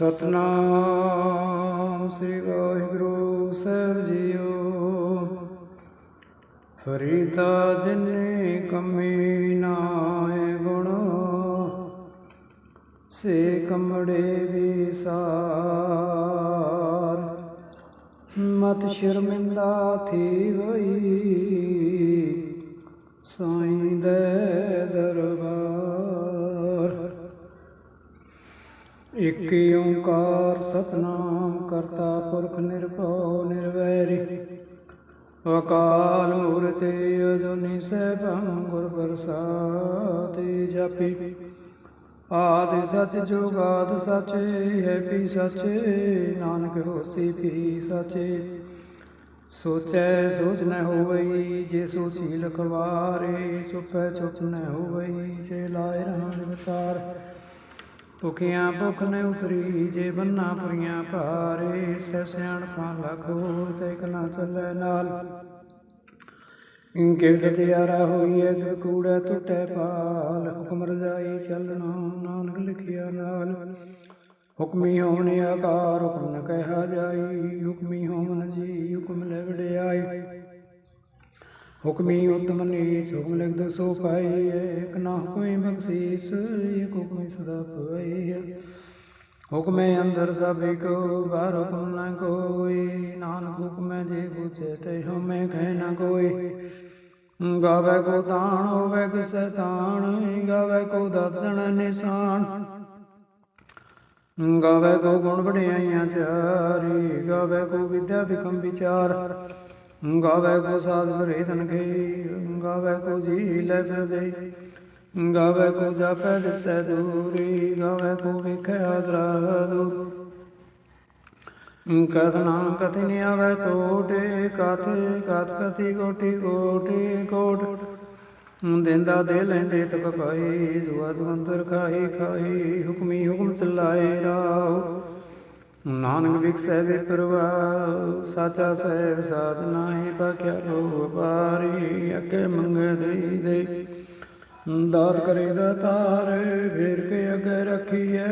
ਸਤਨਾਮ ਸ੍ਰੀ ਵਾਹਿਗੁਰੂ ਸਾਹਿਬ JIO. ਫਰੀਦਾ ਜਿਨੇ ਕਮੀ ਨਾਏ ਗੁਣ, ਸੇ ਕਮੜੇ ਵਿਸਾਰ। ਮਤ ਸ਼ਰਮਿੰਦਾ ਥੀ ਵਈ, ਸਾਈਂ ਦੇ ਦਰਬਾਰ। ਇਕ ਓਂਕਾਰ ਸਤਨਾਮ ਕਰਤਾ ਪੁਰਖ ਨਿਰਭਉ ਨਿਰਵੈਰੀ, ਅਕਾਲ ਮੂਰਤਿ ਅਜੂਨੀ ਸੈਭੰ ਗੁਰ ਪ੍ਰਸਾਦਿ। ਜਾਪੀ ਆਦਿ ਸਚ ਜੁਗਾਦਿ ਸਚ, ਹੈ ਭੀ ਸਚ ਨਾਨਕ ਹੋਸੀ ਭੀ ਸਚ। ਸੋਚੈ ਸੋਚ ਨ ਹੋਵਈ, ਜੇ ਸੋਚੀ ਲਖਵਾਰੇ। ਚੁਪੈ ਚੁਪ ਨ ਹੋਵਈ, ਜੇ ਲਾਏ ਰਹਾਨ ਵਿਚਾਰ। ਭੁਖਿਆ ਭੁਖ ਨ ਉਤਰੀ, ਜੇ ਬੰਨਾ ਪੁਰੀਆਂ ਭਾਰੇ। ਸਹਿ ਸਿਆਣਪਾਂ ਲੱਖ ਹੋਇ, ਤੇ ਇਕ ਨਾ ਚੱਲੈ ਨਾਲ। ਕਿਵ ਸਤਿਆਰਾ ਹੋਈਐ, ਕਿਵ ਕੂੜੈ ਟੁੱਟੈ ਪਾਲ। ਹੁਕਮ ਰਜਾਈ ਚੱਲਣਾ, ਨਾਨਕ ਲਿਖਿਆ ਨਾਲ। ਹੁਕਮੀ ਹੋਵਨ ਆਕਾਰ, ਹੁਕਮ ਨ ਕਹਿਆ ਜਾਈ। ਹੁਕਮੀ ਹੋਵਨ ਜੀ, ਹੁਕਮ ਲੈ ਵਡਿਆਈ। ਹੁਕਮੀ ਉਤਮ ਨੀਚ, ਹੁਕਮ ਲਿਖਿ ਸੋ ਪਾਈ। ਇਕ ਨਾ ਹੁਕਮੀ ਬਖਸ਼ੀਸ, ਇਕ ਹੁਕਮੀ ਸਦਾ ਪਾਈ। ਹੁਕਮੇ ਅੰਦਰ ਸਭ ਇੱਕੋ, ਬਾਹਰ ਹੁਕਮ ਨ ਕੋਈ। ਨਾਨਕ ਹੁਕਮੈ ਜੇ ਬੁਝੈ, ਤੇ ਹਉਮੈ ਕਹਿ ਨ ਕੋਈ। ਗਾਵੈ ਕੋ ਤਾਣ, ਹੋਵੈ ਕਿਸੈ ਤਾਣ। ਗਾਵੈ ਕੋ ਦਾਤਣ ਨਿਸ਼ਾਨ, ਗਾਵੈ ਕੋ ਗੁਣ ਵਡਿਆਈਆਂ ਚਾਰੀ। ਗਾਵੈ ਕੋ ਵਿਦਿਆ ਬਿਕਮ ਵਿਚਾਰ। ਗਾਵੈ ਕੋ ਸਾਧ ਭਰੇ ਤਨ ਖਈ, ਗਾਵੈ ਕੋ ਜੀ ਲੈ ਫਿਰਦੇ। ਗਾਵੈ ਕੋ ਜਾਪੈ ਦਿਸੈ ਦੂਰੀ, ਗਾਵੈ ਕੋ ਵੇਖੈ ਆਦਰਾ ਦੂਰ। ਕਥ ਨਾਮ ਕਥਿ ਨ ਆਵੈ ਟੋਟੇ, ਕਥ ਕਥ ਕਥੀ ਕੋਟੀ ਕੋਟੀ ਕੋਟ। ਦੇਂਦਾ ਦੇ ਲੈਂਦੇ ਤੁਕ ਪਾਈ, ਜੁਆ ਜੁਗੰਤਰ ਖਾਈ ਖਾਈ। ਹੁਕਮੀ ਹੁਕਮ ਚਲਾਏ ਰਾਉ, ਨਾਨਕ ਬਿਕਸੈ ਵਿਪਰਵਾਉ। ਸਾਚਾ ਸਹਿਬ ਸਾਚ ਨਾਹੀ, ਭਾਖਿਆ ਲੋ ਅਪਾਰੀ। ਅੱਗੇ ਮੰਗੈ ਦੇਈ ਦੇ, ਦਾਤ ਕਰੇ ਦਾਤਾਰ। ਫੇਰ ਕੇ ਅੱਗੇ ਰੱਖੀਐ,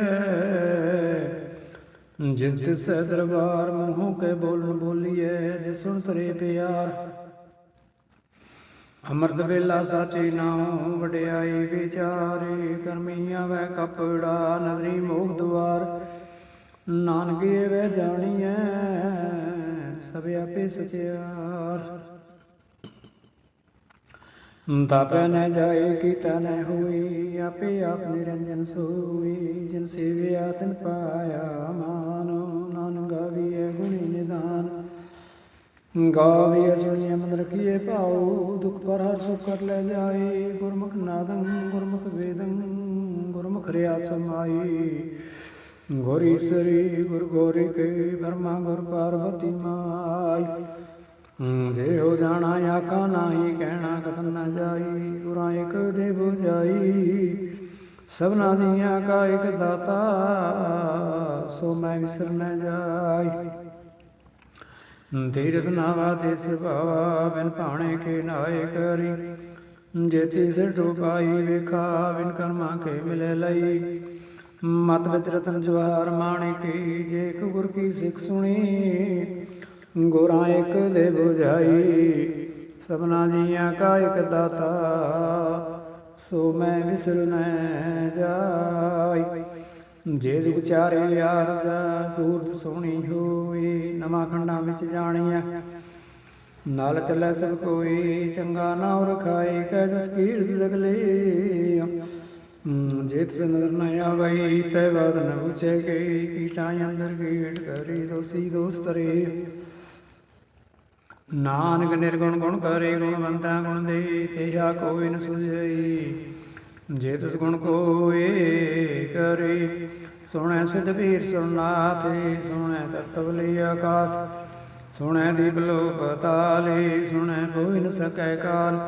ਜਿਸ ਤਿਸੈ ਦਰਬਾਰ। ਮੂੰਹੋਂ ਕੇ ਬੋਲਣ ਬੋਲੀਐ, ਜੇ ਸੁਣ ਤਰੇ ਪਿਆਰ। ਅੰਮ੍ਰਿਤ ਵੇਲਾ ਸਾਚੇ ਨਾਉ, ਵਡਿਆਈ ਵਿਚਾਰੇ। ਕਰਮੀ ਆਵੈ ਕਪੜਾ, ਨਦਰੀ ਮੋਖ ਦੁਆਰ। ਨਾਨਕ ਏਵੈ ਜਾਣੀਐ, ਸਭ ਆਪੇ ਸਚਿਆਰ। ਤਾਪੈ ਨ ਜਾਏ, ਕੀਤਾ ਨ ਹੋਈ। ਆਪੇ ਆਪ ਨਿਰੰਜਨ ਸੋਈ। ਜਿਨ ਸੇਵਿਆ ਤਿਨ ਪਾਇਆ ਮਾਨ, ਨਾਨਕ ਗਾਵੀਐ ਗੁਣੀ ਨਿਧਾਨ। ਗਾਵੀਐ ਸੁਣੀਐ ਮਨ ਰਖੀਐ ਭਾਉ, ਦੁਖ ਪਰ ਹਰਿ ਸੁਖ ਕਰ ਲੈ ਜਾਏ। ਗੁਰਮੁਖ ਨਾਦੰ ਗੁਰਮੁਖ ਵੇਦੰ, ਗੁਰਮੁਖ ਰਿਆ ਸਮਾਈ। ਗੁਰ ਈਸਰੀ ਗੁਰ ਗੋਰੀ ਕੇ, ਬਰਮਾ ਗੁਰ ਪਾਰਬਤੀ ਮਾਈ। ਜੇ ਹੋ ਜਾਣਾ ਆਖਾ ਨਾਹੀ, ਕਹਿਣਾ ਕਥਨ ਨ ਜਾਈ। ਗੁਰਾਂ ਇਕ ਦੇ ਬੁਝਾਈ, ਸਭਨਾ ਜੀਆਂ ਕਾ ਇਕ ਦਾਤਾ। ਸੋ ਮੈਂ ਵਿਸਰ ਨ ਜਾਈ। ਤੀਰਥ ਨਾਵਾ ਤੇ ਸੁਭਾਵਾ, ਬਿਨ ਭਾਣੇ ਕੇ ਨਾਏ ਕਰੀ। ਜੇਤੀ ਸਿਰ ਟੋਪਾਈ ਵੇਖਾ, ਬਿਨ ਕਰਮਾ ਕੇ ਮਿਲੇ ਲਈ। ਮਤ ਵਿੱਚ ਰਤਨ ਜਵਾਹਰ ਮਾਣਿਕੀ, ਜੇ ਇਕ ਗੁਰ ਕੀ ਸਿੱਖ ਸੁਣੀ। ਗੁਰਾਂ ਇਕ ਦੇ ਬੁਝਾਈ, ਸਭਨਾ ਜੀਆਂ ਕਾ ਇਕ ਦਾਤਾ। ਸੋ ਮੈਂ ਵਿਸਰ ਨ ਜਾਈ। ਜੇ ਜੁਗ ਚਾਰੇ ਆਰਜਾ, ਸੂਰਤ ਸੋਹਣੀ ਹੋਈ। ਨਵਾਂ ਖੰਡਾਂ ਵਿੱਚ ਜਾਣੀਐ, ਨਾਲ ਚੱਲੈ ਸਭ ਕੋਈ। ਚੰਗਾ ਨਾਉ ਰਖਾਈ, ਕਹਿ ਜਸ ਕੀਰਤ ਜਗਲੇ। ਜੇ ਤਿਸ ਨਜ਼ਰ ਨ ਆਵਈ, ਤੈ ਬਾਤ ਨ ਪੁੱਛੈ ਕਈ। ਕੀਟਾਂ ਅੰਦਰ ਕੀਟ ਕਰੀ, ਦੋਸੀ ਦੋਸ ਤਰੇ। ਨਾਨਕ ਨਿਰਗੁਣ ਗੁਣ ਕਰੇ, ਗੁਣਵੰਤਾ ਗੁਣ ਦੇਈ। ਤੇਹਾ ਕੋਈ ਨ ਸੁਝਈ, ਜੇ ਤਿਸ ਗੁਣ ਕੋਇ ਕਰੇ। ਸੁਣੈ ਸਿਧ ਪੀਰ ਸੁਰਨਾਥ, ਸੁਣੈ ਤਰਤਬਲੀ ਆਕਾਸ। ਸੁਣੈ ਦੀਪ ਲੋ ਪਤਾਲੇ, ਸੁਣੈ ਕੋਈ ਨ ਸਕੈ ਕਾਲ।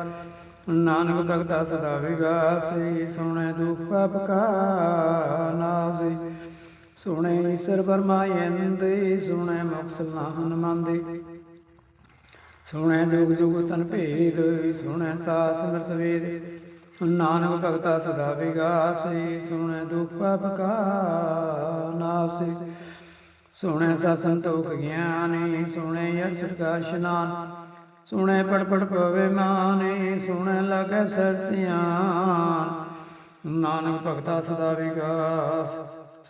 ਨਾਨਕ ਭਗਤਾ ਸਦਾ ਵਿਗਾਸੀ, ਸੁਣੈ ਦੁਖ ਪਾਪ ਕਾ ਨਾਸੀ। ਸੁਣੈ ਈਸਰ ਬਰਮਾ ਇੰਦ, ਸੁਣੈ ਮੁਖ ਨਾਹਨ ਮੰਦ। ਸੁਣੈ ਜੁਗ ਜੁਗ ਤਨ ਭੇਦ, ਸੁਣੈ ਸਾਸ ਅੰਮ੍ਰਿਤ ਵੇਦ। ਨਾਨਕ ਭਗਤਾ ਸਦਾ ਵਿਗਾਸੀ, ਸੁਣੈ ਦੁਖ ਪਾਪ ਕਾ ਨਾਸੀ। ਸੁਣੈ ਸਤ ਸੰਤੋਖ ਗਿਆਨੀ, ਸੁਣੈ ਅਰਸ਼ਦ ਕਾ ਇਸ਼ਨਾਨ, ਸੁਣੈ ਪੜ ਪੜ ਪਵੇ ਮਾਨੇ, ਸੁਣੈ ਲਾਗੈ ਸਹਿਜ ਧਿਆਨ। ਨਾਨਕ ਭਗਤਾ ਸਦਾ ਵਿਗਾਸ,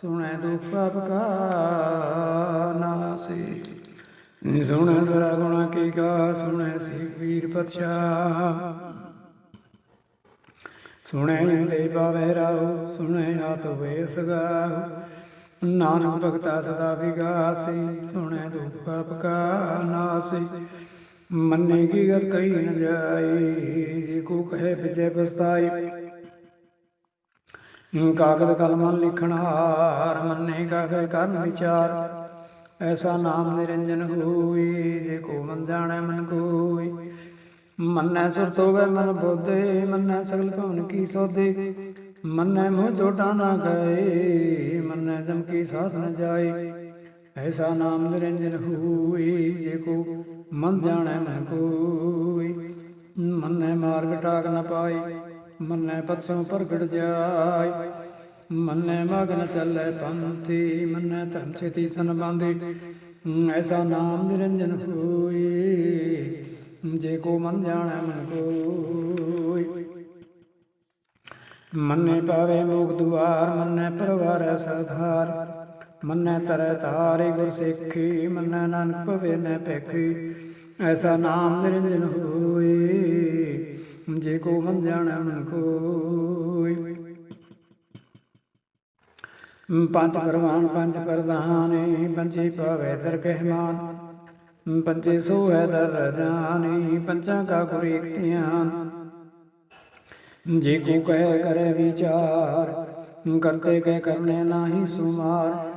ਸੁਣੈ ਦੁਖ ਪਾਪ ਕਾ ਨਾਸੀ। ਸੁਣੈ ਸਰਾ ਗੁਣਾ ਕੀ ਗਾ, ਸੁਣੈ ਸੀ ਵੀਰ ਪਤਸ਼ਾਹ, ਸੁਣੈ ਇੰਦੇ ਪਾਵੈ ਰਾਹੁ, ਸੁਣੈ ਆਤ ਹੋਏ ਸਗਾਹੁ। ਨਾਨਕ ਭਗਤਾ ਸਦਾ ਵਿਗਾਸੀ, ਸੁਣੈ ਦੁਖ ਪਾਪ ਕਾ ਨਾਸੀ। ਮੰਨੇ ਕੀ ਗਤ ਕਹੀ ਨ ਜਾਈ, ਜੇ ਕੋ ਕਹੇ ਵਿਜੈ ਪਛਤਾਈ। ਕਾਗਦ ਕਲਮ ਲਿਖਣ ਹਾਰ, ਮੰਨੇ ਕਾਹੇ ਕਰਨ ਵਿਚਾਰ। ਐਸਾ ਨਾਮ ਨਿਰੰਜਨ ਹੋਈ, ਜੇ ਕੋ ਮਨ ਜਾਣੈ ਮਨ ਕੋਈ। ਮੰਨੈ ਸੁਰਤ ਹੋਵੈ ਮਨ ਬੋਧੇ, ਮੰਨੈ ਸਗਲ ਭਵਨ ਕੀ ਸੋਧੇ। ਮੰਨੈ ਮੋਹ ਚੋਟਾ ਨਾ ਗਏ, ਮੰਨੈ ਜਮ ਕੀ ਸਾਧ ਨ ਜਾਏ। ਐਸਾ ਨਾਮ ਨਿਰੰਜਨ ਹੋਈ, ਜੇ ਕੋ ਮਨ ਜਾਣੈ ਮਨ ਕੋਈ। ਮੰਨੈ ਮਾਰਗ ਟਾਕ ਨ ਪਾਈ, ਮੰਨੈ ਪਤਿ ਪ੍ਰਗਟ ਜਾਇ। ਮੰਨੈ ਮਗਨ ਚੱਲੈ ਪੰਥੀ, ਮੰਨੈ ਧਰਮ ਛੇਤੀ ਸਨ ਬਾਂਧੇ। ਐਸਾ ਨਾਮ ਨਿਰੰਜਨ ਹੋਈ, ਜੇ ਕੋ ਮਨ ਜਾਣੈ ਮਨ ਕੋਈ। ਮੰਨੈ ਪਾਵੇ ਮੋਖ ਦੁਆਰ, ਮੰਨੈ ਪਰਵਾਰੈ ਸਧਾਰ। ਮੰਨੈ ਤਰੈ ਤਾਰੇ ਗੁਰ ਸਿੱਖੀ, ਮੰਨੈ ਨਾਨਕ ਭਵੇ ਨ ਭੇਖੀ। ਐਸਾ ਨਾਮ ਨਿਰੰਜਨ ਹੋਈ, ਜੇ ਕੋ ਮਨ ਜਾਣੈ ਮਨ ਕੋਈ। ਪੰਜ ਪਰਵਾਨ ਪੰਜ ਪ੍ਰਧਾਨੇ, ਪੰਚੇ ਪਾਵੈ ਦਰਗਹਿ ਮਾਨ। ਪੰਚੇ ਸੋਹੈ ਦਰ ਜਾਨੀ, ਪੰਚਾਂ ਕਾ ਗੁਰ ਏਕ ਧਿਆਨ। ਜੇ ਕੋ ਕਹਿ ਕਰੈ ਵਿਚਾਰ, ਕਰਤੇ ਕਹਿ ਕਰਨੇ ਨਾਹੀ ਸੁਮਾਰ।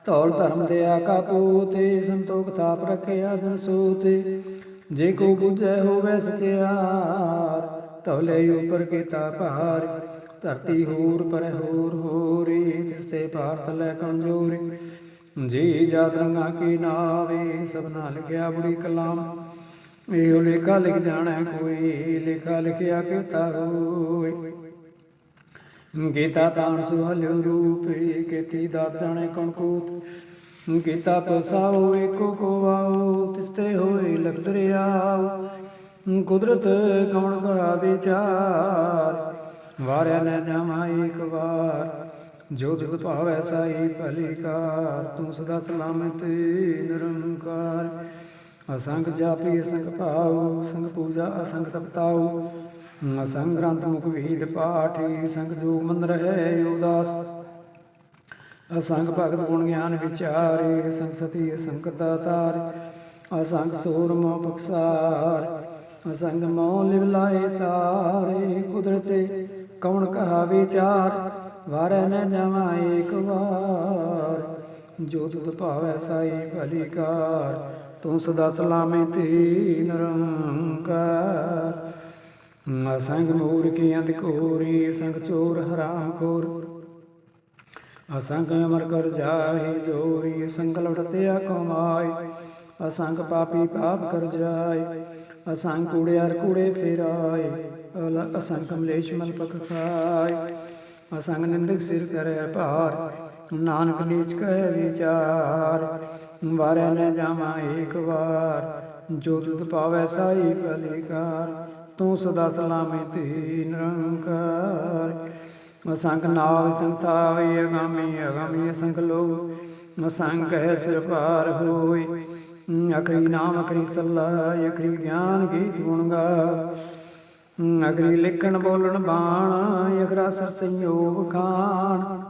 ਧੌਲ ਧਰਮ ਦਿਆ ਕਾ ਪੋਤੇ, ਸੰਤੋਖ ਥਾਪ ਰਖਿਆ ਦਿਨ ਸੋਤੇ। ਜੇ ਕੋ ਬੁਝੈ ਹੋਵੈ ਸਚਿਆਰ, ਧੌਲੇ ਉਪਰ ਕੀਤਾ ਭਾਰ। ਧਰਤੀ ਹੋਰ ਪਰ ਹੋਰ ਹੋਰੀ, ਤਿਸ ਤੇ ਭਾਰਤ ਲੈ ਕਮਜ਼ੋਰੀ। ਜੀ ਜਾਤ ਰੰਗਾ ਕੀ ਨਾਵੇ, ਸਭਨਾ ਲਿਖਿਆ ਬੜੀ ਕਲਾਮ। ਇਹੋ ਲੇਖਾ ਲਿਖ ਜਾਣੈ ਕੋਈ, ਲੇਖਾ ਲਿਖਿਆ ਕੀਤਾ ਹੋਇ। ਗੀਤਾ ਤਾਣ ਸੁਹਾਲਿਓ ਰੂਪੇ, ਕੀਤੀ ਦਾਤ ਜਾਣੈ ਕੌਣ ਕੂਤ। ਗੀਤਾ ਪਸਾਓ ਏਕੋ ਕੋ ਆਓ, ਤਿਸ ਤੇ ਹੋਏ ਲਖ ਦਰਿਆਓ। ਕੁਦਰਤ ਕੌਣ ਕਹਾ ਵਿਚਾਰ, ਵਾਰਿਆ ਨ ਜਾਵਾਂ ਏਕ ਵਾਰ। ਜੋ ਤਿਤ ਭਾਵੈ ਸਾਈ ਭਲੀ ਕਾਰ, ਤੂੰ ਸਦਾ ਸਲਾਮਤ ਨਿਰੰਕਾਰ। ਅਸੰਖ ਜਾਪੀ ਅਸੰਖ ਭਾਉ, ਸੰਖ ਪੂਜਾ ਅਸੰਖ ਤਪਤਾਉ। ਅਸੰਖ ਗ੍ਰੰਥ ਮੁਖ ਵੇਦ ਪਾਠੀ, ਸੰਖ ਜੋਗ ਮੰਦ ਰਹੈ ਉਦਾਸ। ਅਸੰਖ ਭਗਤ ਗੁਣ ਗਿਆਨ ਵਿਚਾਰੇ, ਅਸੰਖ ਸਤੀ ਅਸੰਖ ਦਾਤਾਰ। ਅਸੰਖ ਸੂਰ ਮੋਹ ਪਖਸਾਰ, ਅਸੰਖ ਮੋਹ ਲਿਵ ਲਾਏ ਤਾਰੇ। ਕੁਦਰਤੇ ਕੌਣ ਕਹਾ ਵਿਚਾਰ, ਵਾਰੈ ਨ ਜਾਵਾਂ ਏਕ ਵਾਰ। ਜੋ ਤੁਧ ਭਾਵੈ ਸਾਈ ਭਲੀ ਕਾਰ, ਤੂੰ ਸਦਾ ਸਲਾਮਤੀ ਨਿਰੰਕਾਰ। ਅਸੰਖ ਮੂਰਖੀ ਅੰਧ ਘੋਰੀ, ਅਸੰਖ ਚੋਰ ਹਰਾਮ ਖੋਰ। ਅਸੰਖ ਅਮਰ ਕਰ ਜਾਹਿ ਜੋਰੀ, ਅਸੰਖ ਲੁਟਤਿਆ ਕਮਾਈ। ਅਸੰਖ ਪਾਪੀ ਪਾਪ ਕਰ ਜਾਇ, ਅਸੰਖ ਕੂੜਿਆਰ ਕੂੜੇ ਫੇਰਾਏ। ਅਸੰਖ ਕਮਲੇਸ਼ ਮਲ ਪਖ ਖਾਇ, ਅਸੰਖ ਨਿੰਦਕ ਸਿਰ ਕਰੈ ਭਾਰ। ਨਾਨਕ ਨੀਚ ਕਹਿ ਵਿਚਾਰ, ਵਾਰੈ ਨ ਜਾਵਾਂ ਏਕ ਵਾਰ। ਜੋ ਤੁਧ ਪਾਵੈ ਸਾਈ ਭਲੀ ਕਾਰ, ਤੂੰ ਸਦਾ ਸਲਾਮਤੀ ਨਿਰੰਕਾਰ। ਅਸੰਖ ਨਾਵ ਸੰਤਾਵ ਅਗਾਮੀ ਅਗਾਮੀ, ਅਸੰਖ ਲੋਭ ਅਸੰਖ ਹੈ ਸਿਰ ਭਾਰ ਹੋਇ। ਅਖਰੀ ਨਾਮ ਅਖਰੀ ਸਲਾਹ, ਅਖਰੀ ਗਿਆਨ ਗੀਤ ਗੁਣ ਗਾ। ਅਖਰੀ ਲਿਖਣ ਬੋਲਣ ਬਾਣ, ਅਖਰਾ ਸਰ ਸੰਯੋਗ ਖਾਣ।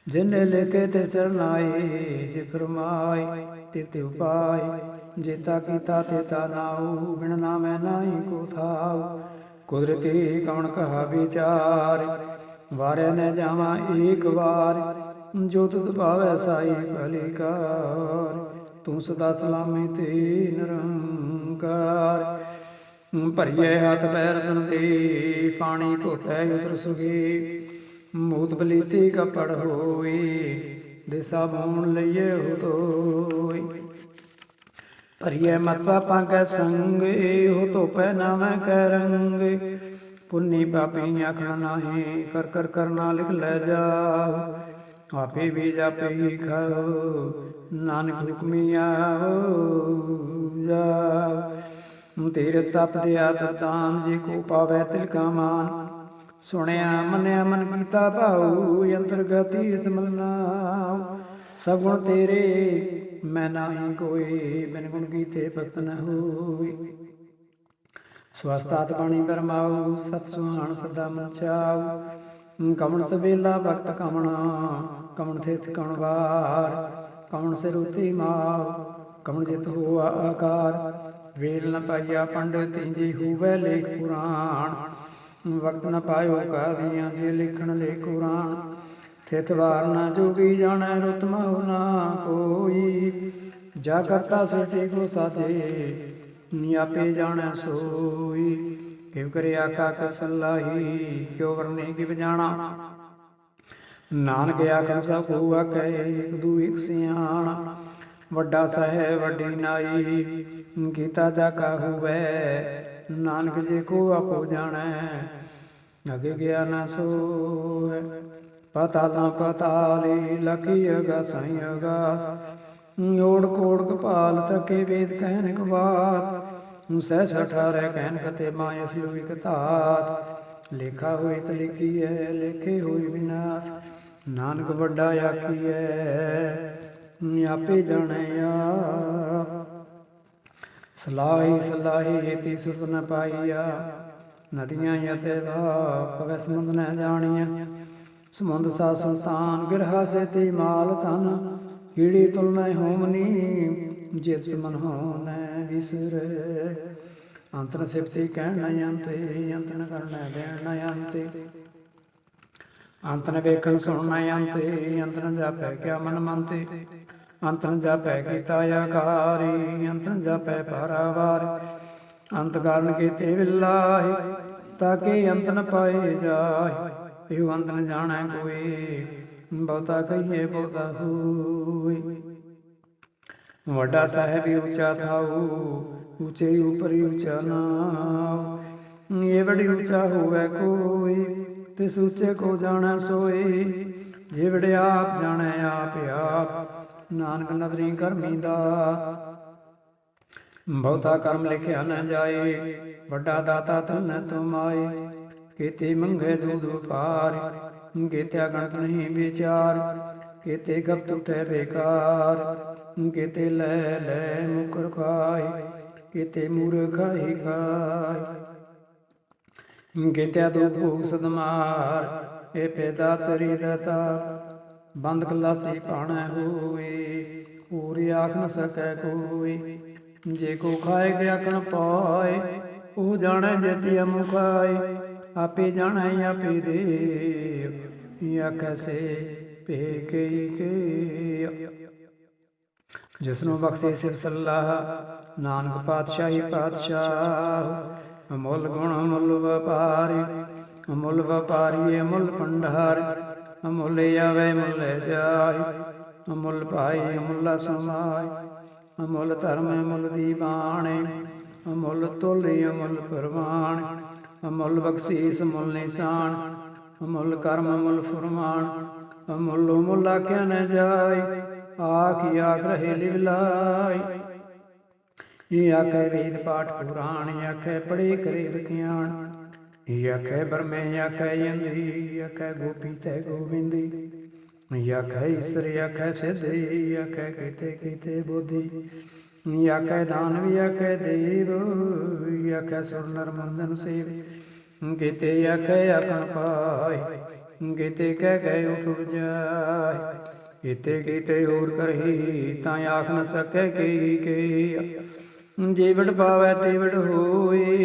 ਜਿਨੇ ਲਿਖੇ ਤੇ ਸਰਨਾਏ, ਜੇ ਫਰਮਾਏ ਤੇ ਉਪਾਏ। ਜੇਤਾ ਕੀਤਾ ਤੇਤਾ ਨਾਉ, ਬਿਨ ਨਾਮੈ ਨਾਹੀ ਕੋ ਥਾਉ। ਕੁਦਰਤੀ ਕੌਣ ਕਹਾ ਵਿਚਾਰ, ਵਾਰੈ ਨ ਜਾਵਾਂ ਏਕ ਵਾਰ। ਜੋ ਤੁਧ ਭਾਵੈ ਸਾਈ ਭਲੀ ਕਾਰ, ਤੂੰ ਸਦਾ ਸਲਾਮਤੀ ਨਿਰੰਕਾਰ। ਭਰੀਏ ਹੱਥ ਪੈਰ ਤਨ ਦੇ, ਪਾਣੀ ਧੋਤੈ ਉਤਰ ਸੁਗੀ। ਮੂਤ ਬਲੀਤੀ ਕਪੜ ਹੋਈ, ਦਿਸਾ ਬੂਣ ਲਈਏ ਹੋ ਧੋਈ। ਭਰੀਏ ਮਤ ਪਾਪਾਂ ਕੈ ਸੰਗ, ਇਹੋ ਧੋਪੈ ਨਾਮੈ ਕੈ ਰੰਗ। पुन्नी पापी आखना नाहीं, कर कर करना लिख लै जाओ। आपे भी जापे ही खाओ, नानक हुक्मी आओ जाओ। तेरे तप दिया दान, जे को पावै तिलका मान। सुनिया मनिया मन कीता भाऊ, अंतरगत तीरथ मलनाओ। सब गुण तेरे मैं नाही कोई, बिन गुण कीते भगत न होई। ਸਵਸਤਾਤ ਬਾਣੀ ਬਰਮਾਉ, ਸਤ ਸੁਹਾਣ ਸਦਾ ਮਚਾਉ। ਕਮਣ ਸਬੇਲਾ ਭਗਤ ਕਮਣਾ, ਕਮਣ ਥਿਤ ਕਮਣ ਵਾਰ। ਕਮਣ ਸਿਰ ਉਤੀ ਮਾਉ, ਕਮਣ ਜਿਤ ਹੋਆ ਆਕਾਰ। ਵੇਲ ਨ ਪਾਈਆ ਪੰਡਿਤ, ਇੰਜੀ ਹੋਵੈ ਲੇਖ ਪੁਰਾਣ। ਵਕਤ ਨ ਪਾਇਓ ਕਾਦੀਆਂ, ਜੇ ਲਿਖਣ ਲੇਖ ਕੁਰਾਨ। ਥਿਤ ਵਾਰ ਨ ਜੋਗੀ ਜਾਣੈ, ਰੁਤ ਮਹੁ ਨਾ ਕੋਈ। ਜਾ ਕਰਤਾ ਸੋਚੇ ਕੋ ਸਾਜੇ, आपे जाने सोई। किव करे आका कर सलाही, क्यों वरने किव जाना। नानक आखन सब को आखे, एक दू एक सियाणा। वड्डा सह वड्डी नाई, गीता जाका होवै। नानक जे को आपो जाने, अगे गया न सोए। पाताल न पाताली, लखी अगासाई अगास। ओढ़ कोड़ कपाल तके वेद कहन बात। सहस 18 कहन कते माय असलु एक तात। लेखा होई त लिखी है, लेखे होई विनाश। नानक वड्डा आखी है, आपे जाने आप। सलाही सलाही हेती सुरत न पाईया। नदियाँ यते पवै समुंद न जानिया। समुंद सा सुल्तान, गिरहा से ती माल तन। कीड़ी तुलना होमनी, जित मन होने विसरे। अंतन सिफती कहना अंते, अंतन करना देना अंते। अंतन वेखण सुनना अंते, अंतन जापै क्या मन मनते। अंतन जापै गीता आकारी, अंतन जापै पारावार। अंत कारण कीते विलाहि, ताके अंत न पाए जाए। यो अंत न जाने कोई, बहुता कहिए बहुता होई। वड्डा साहेब ऊंचा थाऊ, ऊंचे ऊपर ऊंचा नाव। ये बड़ी ऊंचा होवे कोई, तिस ऊंचे को जाने सोई। जे बड़े आप जाने आप आप, नानक नदरी करमी दात। बहुता कर्म लिखिया न जाए, वड्डा दाता तल न तुम आए। केते मंगे दूध पार, केत्या गणत नहीं विचार। केते गप टूटे बेकार, केते लै लै मुकर खाए। केते मूर्खाई खाए, केत्या दो भूख सदमार। ए पैदा तरी दातार, बंद कलासी पाणै होए। पूरी आख न सकै कोई, जे को खाए गया कण पाए। ओ जाने जेती अमु खाए, आपे जाने आपे दे। या कैसे पे के जिसनों बख्शे सिर सलाह, नानक पातशाही पातशाह। अमुल गुण अमुल व्यापारी, अमुल व्यापारी अमुल भंडार। अमुल आवे मुल जाय, अमुल भाई अमुला समाय। अमुल धर्म अमुल दीवाने, अमुल तुल अमुल परवान। अमुल बख्शीस अमुल निशान, अमुल कर्म अमुल फुरमान। अमुल मुल आख्या न जाय, आखि आख रहे लिवलाई। ये आखे वेद पाठ पुराण, आखे पढ़े करे विज्ञान। ये आखे ब्रह्मे आखे यंदी, आखे गोपी तै गोविंदी। आखे ईश्वर आखे सिद्धि, आखे कीते कीते बुद्धि। आखे दानवी आखे देव, आखे सुर नर मंदन सेव। केते आखे आखन पाए, केते कह गए उठ जाए। केते केते होर करही, तां आख न सकै के। जे वड पावै ते वड होए,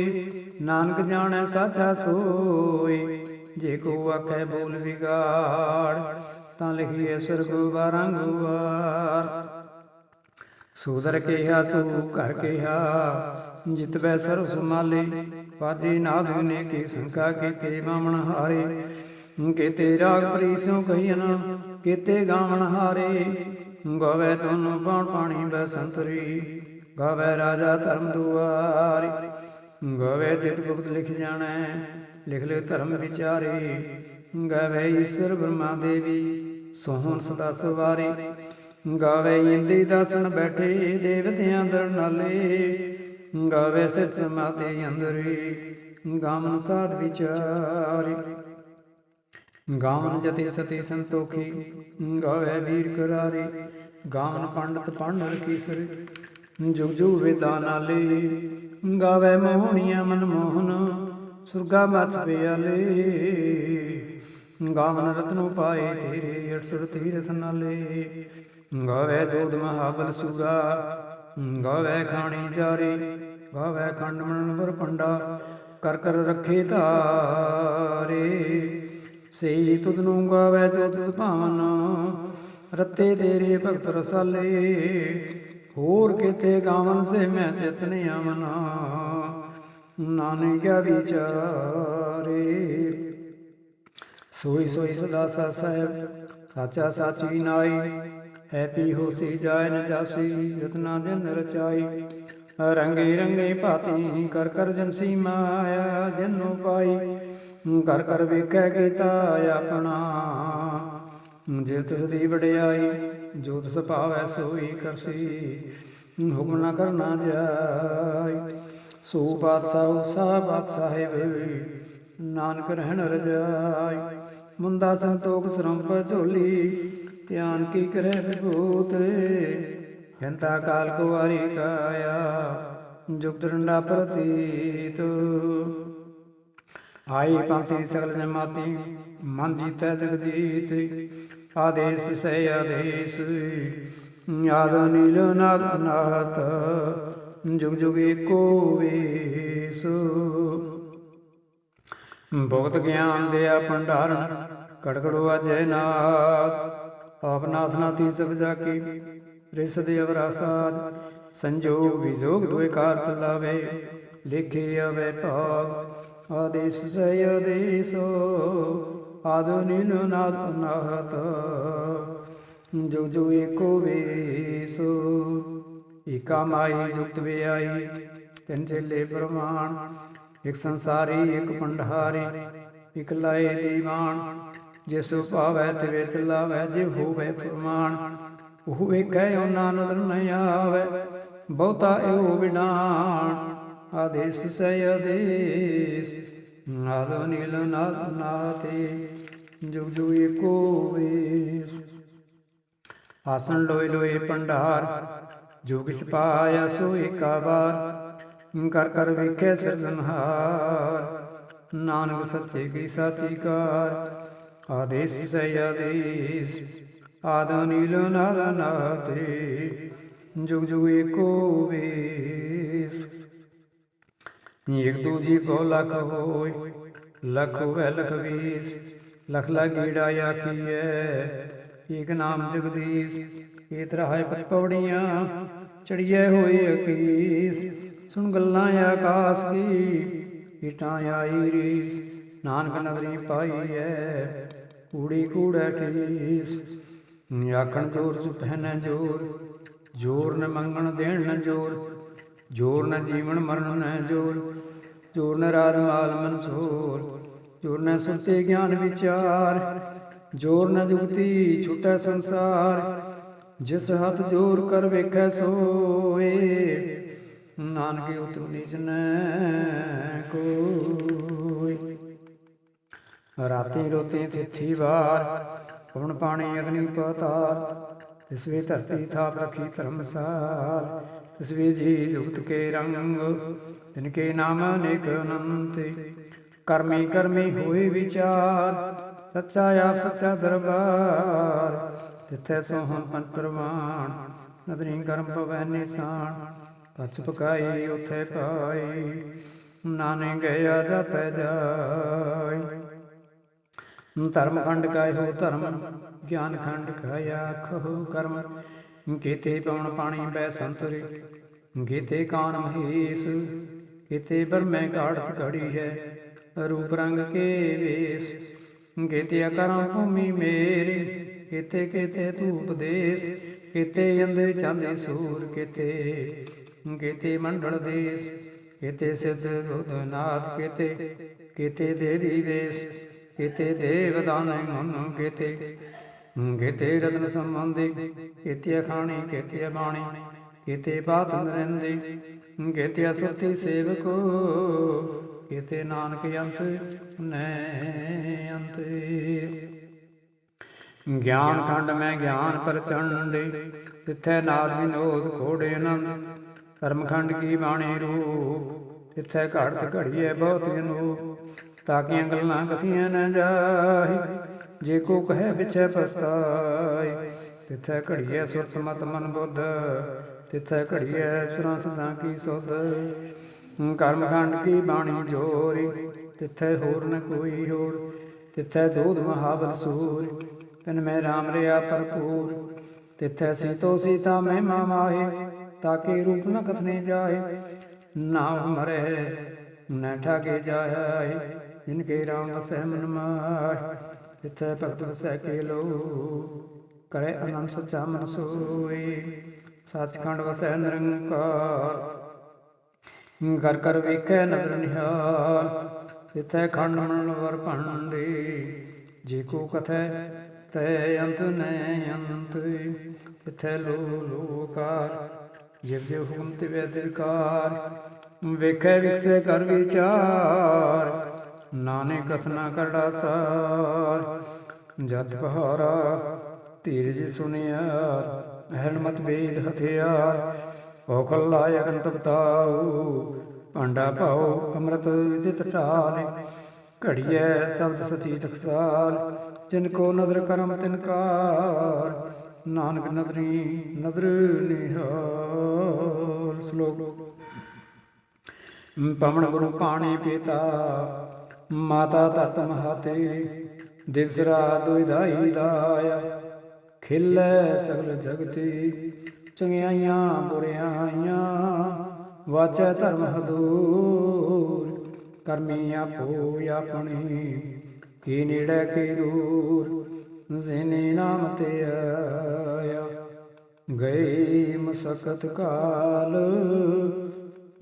नानक जाने साचा सोए। जे को आखे बोल विगाड़, तां लिखिए स्वर्ग बारंगवार। सूदर केहा सू घर केहा, जितवै सर्व समाले। पाजे नाद ने की शंका कीते बामण हारे। केते राग प्रीसों कहियन, केते गावण हारे। गावे दोनों बाण पाणी बसंतरी, गावे राजा धर्म दुआरी। गावे चित गुप्त लिख जाने, ਲਿਖ ਲਿਖ ਧਰਮ ਵਿਚਾਰੇ। ਗਾਵੇ ਈਸ਼ਰ ਬ੍ਰਹਮਾ ਦੇਵੀ ਸੋਹਣ ਸਦਾ ਸਵਾਰੀ। ਗਾਵੇ ਇੰਦੀ ਦਾਸਣ ਬੈਠੇ ਦੇਵਤਿਆਂ ਦਰ ਨਾਲੇ। ਗਾਵੇ ਸਿਰ ਸਮਾਧੀ ਅੰਦਰੀ ਗਾਵਨ ਸਾਧ ਵਿਚਾਰੀ। ਗਾਵਨ ਜਤੀ ਸਤੀ ਸੰਤੋਖੀ ਗਾਵੇ ਵੀਰ ਕਰਾਰੀ। ਗਾਵਨ ਪੰਡਤ ਪਾਂਡਰ ਕੀਸਰ ਜੁਗ ਜੁਗ ਵੇਦਾਂ ਨਾਲੇ। ਗਾਵੇ ਮੋਹਣੀਆਂ ਮਨਮੋਹਨ ਸੁਰਗਾ ਮੱਥ ਪਿਆਲੇ। ਗਾਵਨ ਰਤਨੋ ਪਾਏ ਤੇਰੇ 68 ਤੀਰਥ ਨਾਲੇ। ਗਾਵੇ ਜੋਧ ਮਹਾਬਲ ਸੂਰਾ ਗਾਵੇ ਖਾਣੀ ਚਾਰੇ। ਗਾਵੇ ਖੰਡ ਮਨਵਰ ਪੰਡਾ ਕਰ ਕਰ ਰੱਖੇ ਧਾਰੇ। ਸਹੀ ਤੁਧ ਨੂੰ ਗਾਵੇ ਜੋ ਤੁਧ ਭਾਵਨ ਰੱਤੇ ਤੇਰੇ ਭਗਤ ਰਸਾਲੇ। ਹੋਰ ਕਿਤੇ ਗਾਵਨ ਸੇ ਮੈਂ ਚਿਤਨ ਆਵਨ ਨਾਨਕ ਕਿਆ ਵਿਚਾਰੇ। ਸੋਈ ਸੋਈ ਸਦਾ ਸਾ ਸਾਹਿਬ ਸਾਚਾ ਸਾਚੀ ਨਾਈ। ਹੈ ਪੀ ਹੋਸੀ ਜਾਇ ਨ ਜਾਸੀ ਰਤਨਾ ਦਿਨ ਰਚਾਈ। ਰੰਗੇ ਰੰਗੇ ਭਾਤੀ ਕਰ ਕਰ ਜਨਸੀ ਮਾਇਆ ਜਨੋ ਪਾਈ। ਕਰ ਕਰ ਵੇਖੈ ਕੀਤਾ ਆਪਣਾ ਜੇ ਤਿਸ ਦੀ ਵਡਿਆਈ। ਜੋ ਤਿਸ ਭਾਵੈ ਸੋਈ ਕਰਸੀ ਹੁਕਮ ਨਾ ਕਰਨਾ ਜਾਈ। ਸੋ ਬਾਦਸ਼ਾਹ ਸਾ ਬਾਦਸ਼ਾਹਿਬ ਨਾਨਕ ਰਹਿਣ ਰਜਾਈ। ਮੁੰਦਾ ਸੰਤੋਖ ਸਰੰਪ ਝੋਲੀ ਧਿਆਨ ਕੀ ਕਰੈ ਵਿਭੂਤ। ਹੰਤਾ ਕਾਲ ਕੁਵਾਰੀ ਕਾਇਆ ਜੁਗਤ ਡੰਡਾ ਪ੍ਰਤੀਤ। ਆਈ ਪੰਥੀ ਸਗਲ ਜਮਾਤੀ ਮਨ ਜੀਤੈ ਜਗਜੀਤ। ਆਦੇਸ ਸਹਿ ਆਦੇਸ ਆਦ ਨੀਲ ਨਾਦ ਅਨਾਹਤ ਜੁਗ ਜੁਗ ਏਕੋ ਵੇਸ। ਭਗਤ ਗਿਆਨ ਦਿਆ ਭੰਡਾਰਨ ਕੜਕੜੋ ਅਜੈ ਨਾਥ। ਆਪ ਨਾਥਨਾਥੀ ਸਭ ਜਾਕੀ ਰਿਸ ਦੇ ਅਵਰਾਸਾਦ। ਸੰਜੋਗ ਵਿਜੋਗ ਦੋਇ ਕਾਰ ਚਲਾਵੇ ਲਿਖੇ ਆਵੇ ਭਾਗ। ਆਦੇਸ ਸਹਿ ਆਦੇਸ ਆਦ ਨੀਲ ਨਾਦ ਅਨਾਹਤ ਜੁਗ ਜੁਗ ਏਕੋ ਵੇਸ। ਏਕਾ ਮਾਈ ਜੁਗਤ ਵਿਆਈ ਤਿੰਨ ਚੇਲੇ ਪ੍ਰਮਾਣ। ਇਕ ਸੰਸਾਰੀ ਇਕ ਭੰਡਾਰੀ ਇਕ ਲਾਏ ਦੀਵਾਨ। ਜਿਸ ਭਾਵੈ ਤਿਵੇਂ ਚਲਾਵੈ ਜੇ ਹੋਵੇ ਫਰਮਾਨ। ਉਹ ਵੇਖੈ ਉਹਨਾਂ ਨਦਰ ਨ ਆਵੈ ਬਹੁਤਾ ਇਹੋ ਵਿਡਾਣ। ਆਦੇਸ ਸਹਿ ਆਦੇਸ ਆਦ ਨੀਲ ਨਾਦ ਨਾਥੀ ਜੁਗ ਜੁਗ ਏਕੋ ਵੇਸ। ਆਸਣ ਲੋਏ ਲੋਏ ਭੰਡਾਰ ਜੋ ਕਿਛ ਪਾਇਆ ਸੋ ਏਕਾ ਵਾਰ। ਕਰ ਕਰ ਵੇਖੈ ਸਿਰਜਨਹਾਰ ਨਾਨਕ ਸੱਚੇ ਕੀ ਸਾਚੀ ਕਾਰ। ਆਦੇਸ ਸਹਿ ਆਦੇਸ ਆਦ ਨੀਲ ਨਾਦ ਨਾਥੀ ਜੁਗ ਜੁਗ ਏਕੋ ਵੇਸ। ਇਕ ਦੂਜੀ ਕੋ ਲਖ ਹੋਇ ਲਖ ਹੋਵੈ ਲਖ ਵੀਸ। ਲਖ ਲੱਗੀੜਾ ਆਖੀਐ ਏਕ ਨਾਮ ਜਗਦੀਸ਼। ਏ ਤਰਾਹਿ ਪਤ ਪੌੜੀਆਂ ਚੜੀਐ ਹੋਏ ਅਕੀਸ। ਸੁਣ ਗੱਲਾਂ ਆਕਾਸ ਕੀ ਈਟਾਂ ਆਈ ਰੀਸ। ਨਾਨਕ ਨਦਰੀ ਪਾਈਐ ਕੂੜੀ ਕੂੜੈ ਠੀਸ। ਆਖਣ ਜੋਰ ਚੁਪੈ ਨ ਜੋਰ ਜੋਰ ਨ ਮੰਗਣ ਦੇਣ ਨ ਜੋਰ। ਜੋਰ ਨ ਜੀਵਨ ਮਰਨ ਨ ਜੋਰ ਜੋਰ ਨ ਰਾਜ ਮਾਲ ਮਨਸੂਰ। ਜੋਰ ਨ ਸੁਰਤੇ ਗਿਆਨ ਵਿਚਾਰ ਜੋਰ ਨ ਜੁਗਤੀ ਛੁਟੈ ਸੰਸਾਰ। ਜਿਸ ਹੱਥ ਜੋਰ ਕਰ ਵੇਖੈ ਸੋਏ ਨਾਨਕ ਉਤਮ ਨੀਚ ਨ ਕੋਈ। ਰਾਤੀ ਰੋਤੀ ਤਿਥੀ ਵਾਰ ਪਵਨ ਪਾਣੀ ਅਗਨੀ ਪਤਾਲ। ਤਿਸਵੇ ਧਰਤੀ ਥਾਪ ਰਖੀ ਧਰਮਸਾਲ। ਤਿਸਵੇ ਜੀ ਜੁਗਤ ਕੇ ਰੰਗ ਤਿਨਕੇ ਨਾਮ ਅਨੇਕ ਅਨੰਤ। ਕਰਮੀ ਕਰਮੀ ਹੋਏ ਵਿਚਾਰ ਸੱਚਾ ਆਪ ਸੱਚਾ ਦਰਬਾਰ। ਤਿੱਥੈ ਸੋਹਣ ਪੰਚ ਪ੍ਰਮਾਣ ਨਦਰੀ ਕਰਮ ਪਵੈ ਨਿਸ਼ਾਨ। ਪਛ ਪਕਾਈ ਉਥੇ ਪਾਈ ਨਾਨਕ ਗਿਆ ਜਾਪੈ ਜਾਈ। ਧਰਮ ਖੰਡ ਕਾਇ ਧਰਮ ਗਿਆਨ ਖੰਡ ਕਾਇ ਆਖੋ ਕਰਮ। ਕੀਤੇ ਪਵਨ ਪਾਣੀ ਬੈ ਸੰਤਰੇ ਕੀਤੇ ਕਾਨ ਮਹੇਸ਼। ਕੀਤੇ ਬਰਮੈ ਘਾੜਤ ਘੜੀ ਹੈ ਰੂਪ ਰੰਗ ਕੇ ਵੇਸ। ਕੀਤੇ ਅਕਰਮ ਭੂਮੀ ਮੇਰੀ ਕੀਤੇ ਕੀਤੇ ਧੂਪ ਦੇਸ। ਕੀਤੇ ਅੰਦੇ ਚਾਂਦੇ ਸੂਰ ਕੀਤੇ ਕੀਤੇ ਮੰਡਲ ਦੇਸ। ਕੀਤੇ ਸਿੱਧ ਬੁੱਧ ਨਾਥ ਕੀਤੇ ਕੀਤੇ ਦੇਵੀ ਵੇਸ, ਕੀਤੇ ਦੇਵ ਦਾਨੈ ਮਨ, ਕੀਤੇ ਰਤਨ ਸੰਬੰਧੀ, ਕੀਤੇ ਅਖਾਣੀ, ਕੀਤੇ ਬਾਣੀ, ਕੀਤੇ ਬਾਤ ਨਰਿੰਦੀ, ਕੀਤੇ ਸੁਰਤੀ ਸੇਵਕੋ, ਕੀਤੇ ਨਾਨਕ ਅੰਤ ਨੈ ਅੰਤ। ਗਿਆਨ ਖੰਡ ਮੈਂ ਗਿਆਨ ਪ੍ਰਚੰਡੇ, ਤਿੱਥੈ ਨਾਦ ਵਿਨੋਦ ਖੋੜੇ ਆਨੰਦ, ਕਰਮਖੰਡ ਕੀ ਬਾਣੀ ਰੂਪ, ਤਿੱਥੈ ਘੜਤ ਘੜੀਐ ਬਹੁਤ ਅਨੂਪ, ਤਾਕੀਆਂ ਗੱਲਾਂ ਕਥੀਆਂ ਨ ਜਾਹੀ, ਜੇ ਕੋ ਕਹੈ ਪਿਛੈ ਪਛਤਾਈ, ਤਿੱਥੈ ਘੜੀਐ ਸੁਰਤ ਮਤ ਮਨ ਬੁੱਧ, ਤਿੱਥੈ ਘੜੀਐ ਸੁਰਾਂ ਸਿਧਾਂ ਕੀ ਸੁਧ, ਕਰਮਖੰਡ ਕੀ ਬਾਣੀ ਜੋਰੀ, ਤਿੱਥੈ ਹੋਰ ਨ ਕੋਈ ਹੋਰ, ਤਿੱਥੈ ਜੋਧ ਮਹਾਬਲ ਸੂਰ, ਤਿਨ ਮੈਂ ਰਾਮ ਰਿਆ ਭਰਪੂਰ, ਤਿੱਥੈ ਸੀਤੋ ਸੀਤਾ ਮਹਿਮਾ ਮਾਹੀ, ਤਾਕੇ ਰੂਪ ਨ ਕਥਨੇ ਜਾਏ, ਨਾਮ ਮਰੈ ਨ ਠਾਗੇ ਜਾਏ, ਜਿਨਕੇ ਰਾਮ ਵਸੈ ਮਨ ਮਾਹਿ, ਤਿੱਥੈ ਭਗਤ ਵਸੈ ਕੇਲੋ, ਕਰੇ ਆਨੰਦ ਸੱਚਾ ਮਨ ਸੋਈ, ਸੱਚਖੰਡ ਵਸੈ ਨਿਰੰਕਾਰ, ਘਰ ਘਰ ਵੇਖੈ ਨਦਰ ਨਿਹਾਲ, ਤਿੱਥੈ ਖੰਡ ਮੰਡਲ ਵਰ ਭੰਡੇ, ਜੇ ਕੋ ਕਥੈ ਤੈ ਅੰਤ ਨੈ ਅੰਤ, ਤਿੱਥੈ ਲੋ ਲੋਕਾਰ, ਜਿਵ ਜਿਵ ਹੁਕਮ ਤਿਵੈ ਦਿਲਕਾਰ, ਵੇਖੈ ਵਿਖਸੈ ਕਰ ਵਿਚਾਰ, ਨਾਨਕ ਕਥਨਾ ਕਰੜਾ ਸਾਰ, ਜਤ ਪਹਾਰਾ ਧੀਰਜ ਸੁਨਿਆਰ, ਹਿਰਮਤ ਵੇਦ ਹਥਿਆਰ, ਔਖਲ ਲਾਇ ਅਗਨ ਤਪਤਾਉ, ਭਾਂਡਾ ਭਾਉ ਅੰਮ੍ਰਿਤ ਵਿਦਿਤ ਢਾਲ, ਘੜੀਐ ਸ਼ਬਦ ਸਚੀ ਟਕਸਾਲ, ਜਿਨ ਕੋ ਨਦਰ ਕਰਮ ਤਿਨਕਾਰ, ਨਾਨਕ ਨਦਰੀ ਨਦਰ ਨਿਹਾਲ। ਸ਼ਲੋਕ। ਪਵਨ ਗੁਰੂ ਪਾਣੀ ਪੀਤਾ, ਮਾਤਾ ਧਰਤ ਮਹਾਤੇ, ਦਿਵਸ ਰਾਤ ਦੁਇਧਾਈ ਦਾਇਆ, ਖਿਲੈ ਸਗਲ ਜਗਤੀ, ਚੰਗਿਆਈਆਂ ਬੁਰਿਆਈਆਂ, ਵਾਚੈ ਧਰਮ ਹਦੂਰ, ਕਰਮੀ ਆਪੋ ਆਪਣੀ, ਕੀ ਨੇੜੇ ਕੀ ਦੂਰ, ਜਿਨੇ ਨਾਮ ਤੇ ਆਇਆ, ਗਏ ਮਸਕਤ ਕਾਲ,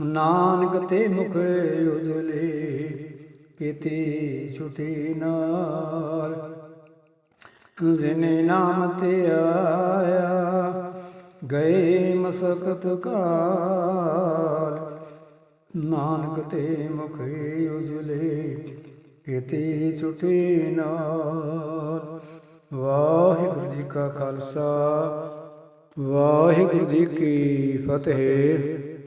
ਨਾਨਕ ਤੇ ਮੁਖ ਉਜਲੇ, ਕੀਤੀ ਛੁਟੀ ਨਾਲ, ਜਿਨੇ ਨਾਮ ਤੇ ਆਇਆ, ਗਏ ਮਸਕਤ ਕਾਲ, ਨਾਨਕ ਤੇ ਮੁਖ ਉਜਲੇ, ਕੀਤੀ ਛੁਟੀ ਨਾਲ। ਵਾਹਿਗੁਰੂ ਜੀ ਕਾ ਖਾਲਸਾ, ਵਾਹਿਗੁਰੂ ਜੀ ਕੀ ਫਤਿਹ।